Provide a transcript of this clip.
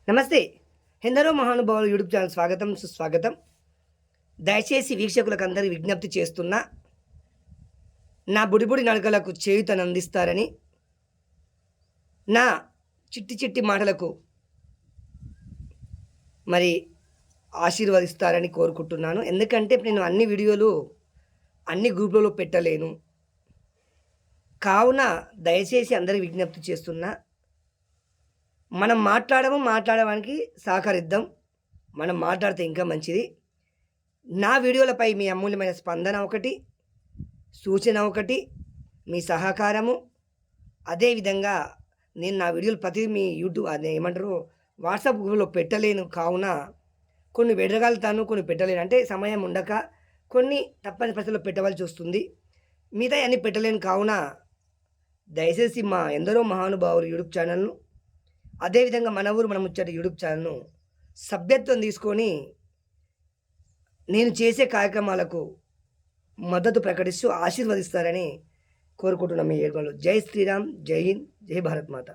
నమస్తే. ఎందరో మహానుభావులు యూట్యూబ్ ఛానల్ స్వాగతం, సుస్వాగతం. దయచేసి వీక్షకులకందరికి విజ్ఞప్తి చేస్తున్నా, నా బుడిబుడి నడకలకు చేయూతనందిస్తారని, నా చిట్టి చిట్టి మాటలకు మరి ఆశీర్వదిస్తారని కోరుకుంటున్నాను. ఎందుకంటే నేను అన్ని వీడియోలు అన్ని గ్రూపులలో పెట్టలేను. కావున దయచేసి అందరికి విజ్ఞప్తి చేస్తున్నా, మనం మాట్లాడడానికి సహకరిద్దాం. మనం మాట్లాడితే ఇంకా మంచిది. నా వీడియోలపై మీ అమూల్యమైన స్పందన ఒకటి, సూచన ఒకటి, మీ సహకారము. అదేవిధంగా నేను నా వీడియోలు ప్రతిదీ మీ యూట్యూబ్ అదే ఏమంటారు వాట్సాప్ గ్రూప్లో పెట్టలేను. కావున కొన్ని పెట్టగలుగుతాను, కొన్ని పెట్టలేను. అంటే సమయం ఉండక కొన్ని తప్పని పరిస్థితుల్లో పెట్టవలసి వస్తుంది. మిగతా అన్నీ పెట్టలేను. కావున దయచేసి మా ఎందరో మహానుభావులు యూట్యూబ్ ఛానల్ను, అదేవిధంగా మన ఊరు మన ముచ్చట యూట్యూబ్ ఛానల్ను సభ్యత్వం తీసుకొని నేను చేసే కార్యక్రమాలకు మద్దతు ప్రకటిస్తూ ఆశీర్వదిస్తారని కోరుకుంటున్నాం. మీ ఏడుగోలు. జై శ్రీరామ్, జై హింద్, జై భారత్ మాత.